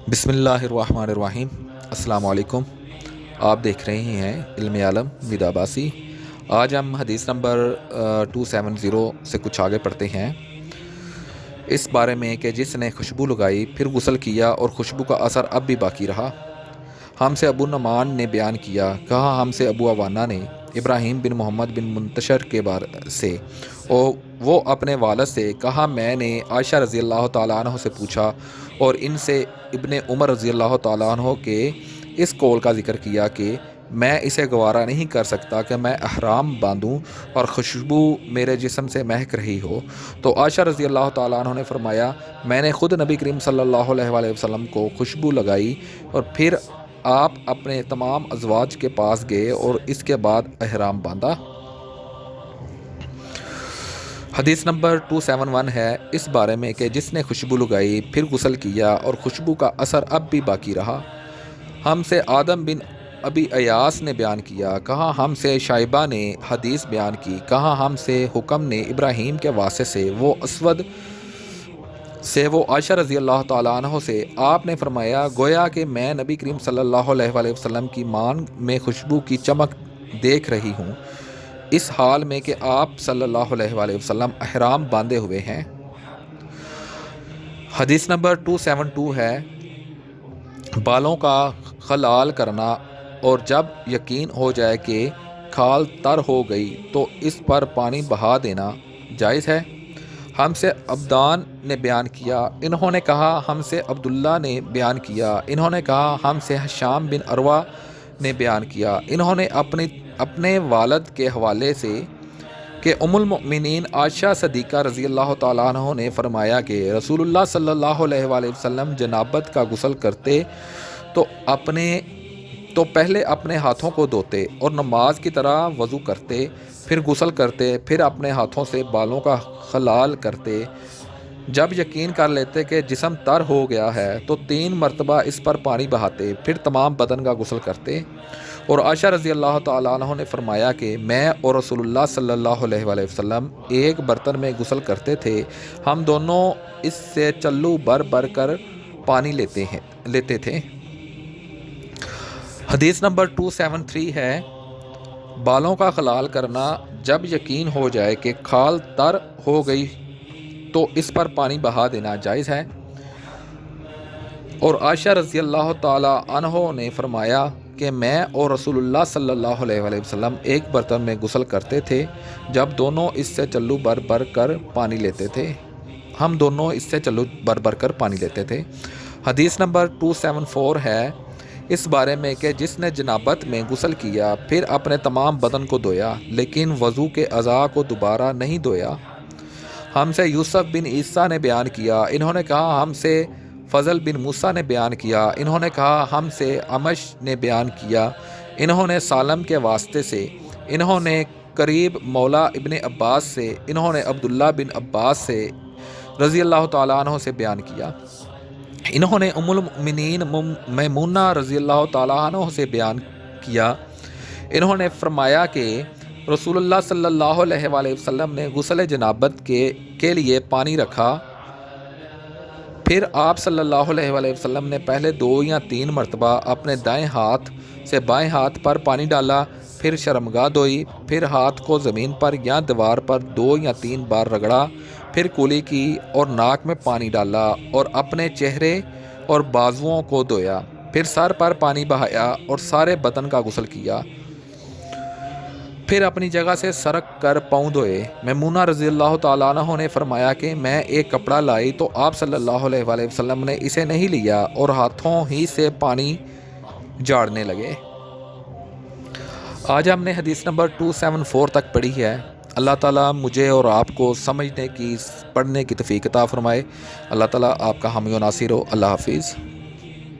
بسم اللہ الرحمن الرحیم۔ السلام علیکم۔ آپ دیکھ رہے ہیں علم عالم ود عباسی۔ آج ہم حدیث نمبر 270 سے کچھ آگے پڑھتے ہیں، اس بارے میں کہ جس نے خوشبو لگائی پھر غسل کیا اور خوشبو کا اثر اب بھی باقی رہا۔ ہم سے ابو نعمان نے بیان کیا، کہا ہم سے ابو عوانہ نے ابراہیم بن محمد بن منتشر کے بارے سے، اور وہ اپنے والد سے، کہا میں نے عائشہ رضی اللہ تعالیٰ عنہ سے پوچھا اور ان سے ابن عمر رضی اللہ تعالیٰ عنہ کے اس قول کا ذکر کیا کہ میں اسے گوارا نہیں کر سکتا کہ میں احرام باندھوں اور خوشبو میرے جسم سے مہک رہی ہو۔ تو عائشہ رضی اللہ تعالیٰ عنہ نے فرمایا، میں نے خود نبی کریم صلی اللہ علیہ وآلہ وسلم کو خوشبو لگائی اور پھر آپ اپنے تمام ازواج کے پاس گئے اور اس کے بعد احرام باندھا۔ حدیث نمبر 271 ہے اس بارے میں کہ جس نے خوشبو لگائی پھر غسل کیا اور خوشبو کا اثر اب بھی باقی رہا۔ ہم سے آدم بن ابی ایاس نے بیان کیا، کہا ہم سے شائبہ نے حدیث بیان کی، کہا ہم سے حکم نے ابراہیم کے واسطے سے، وہ اسود سے، وہ عائشہ رضی اللہ تعالیٰ عنہ سے، آپ نے فرمایا گویا کہ میں نبی کریم صلی اللہ علیہ وآلہ وسلم کی مانگ میں خوشبو کی چمک دیکھ رہی ہوں، اس حال میں کہ آپ صلی اللہ علیہ وآلہ وسلم احرام باندھے ہوئے ہیں۔ حدیث نمبر 272 ہے بالوں کا خلال کرنا، اور جب یقین ہو جائے کہ کھال تر ہو گئی تو اس پر پانی بہا دینا جائز ہے۔ ہم سے عبدان نے بیان کیا، انہوں نے کہا ہم سے عبداللہ نے بیان کیا، انہوں نے کہا ہم سے ہشام بن عروہ نے بیان کیا، انہوں نے اپنے والد کے حوالے سے کہ ام المؤمنین عائشہ صدیقہ رضی اللہ تعالیٰ عنہ نے فرمایا کہ رسول اللہ صلی اللہ علیہ وآلہ وسلم جنابت کا غسل کرتے تو پہلے اپنے ہاتھوں کو دھوتے اور نماز کی طرح وضو کرتے، پھر غسل کرتے، پھر اپنے ہاتھوں سے بالوں کا خلال کرتے، جب یقین کر لیتے کہ جسم تر ہو گیا ہے تو 3 مرتبہ اس پر پانی بہاتے، پھر تمام بدن کا غسل کرتے۔ اور عائشہ رضی اللہ تعالیٰ عنہ نے فرمایا کہ میں اور رسول اللہ صلی اللہ علیہ وآلہ وسلم ایک برتن میں غسل کرتے تھے، ہم دونوں اس سے چلو بھر بھر کر پانی لیتے تھے۔ حدیث نمبر 273 ہے بالوں کا خلال کرنا، جب یقین ہو جائے کہ کھال تر ہو گئی تو اس پر پانی بہا دینا جائز ہے۔ اور عائشہ رضی اللہ تعالیٰ عنہ نے فرمایا کہ میں اور رسول اللہ صلی اللہ علیہ وآلہ وسلم ایک برتن میں غسل کرتے تھے، جب دونوں اس سے چلو بھر بھر کر پانی لیتے تھے، ہم دونوں اس سے چلو بھر بھر کر پانی لیتے تھے۔ حدیث نمبر 274 ہے اس بارے میں کہ جس نے جنابت میں غسل کیا پھر اپنے تمام بدن کو دھویا لیکن وضو کے اعضاء کو دوبارہ نہیں دھویا۔ ہم سے یوسف بن عیسیٰ نے بیان کیا، انہوں نے کہا ہم سے فضل بن موسیٰ نے بیان کیا، انہوں نے کہا ہم سے عمش نے بیان کیا، انہوں نے سالم کے واسطے سے، انہوں نے قریب مولا ابن عباس سے، انہوں نے عبداللہ بن عباس سے رضی اللہ تعالیٰ عنہ سے بیان کیا، انہوں نے ام المؤمنین میمونہ رضی اللہ تعالیٰ عنہ سے بیان کیا، انہوں نے فرمایا کہ رسول اللہ صلی اللہ علیہ وآلہ وسلم نے غسل جنابت کے لیے پانی رکھا، پھر آپ صلی اللہ علیہ وآلہ وسلم نے پہلے 2 یا 3 مرتبہ اپنے دائیں ہاتھ سے بائیں ہاتھ پر پانی ڈالا، پھر شرمگاہ دھوئی، پھر ہاتھ کو زمین پر یا دیوار پر 2 یا 3 بار رگڑا، پھر کلی کی اور ناک میں پانی ڈالا اور اپنے چہرے اور بازوؤں کو دھویا، پھر سر پر پانی بہایا اور سارے بدن کا غسل کیا، پھر اپنی جگہ سے سرک کر پاؤں دھوئے۔ میمونہ رضی اللہ تعالیٰ عنہ نے فرمایا کہ میں ایک کپڑا لائی تو آپ صلی اللہ علیہ وآلہ وسلم نے اسے نہیں لیا اور ہاتھوں ہی سے پانی جھاڑنے لگے۔ آج ہم نے حدیث نمبر 274 تک پڑھی ہے۔ اللہ تعالیٰ مجھے اور آپ کو سمجھنے کی، پڑھنے کی توفیق عطا فرمائے۔ اللہ تعالیٰ آپ کا حامی و ناصر ہو۔ اللہ حافظ۔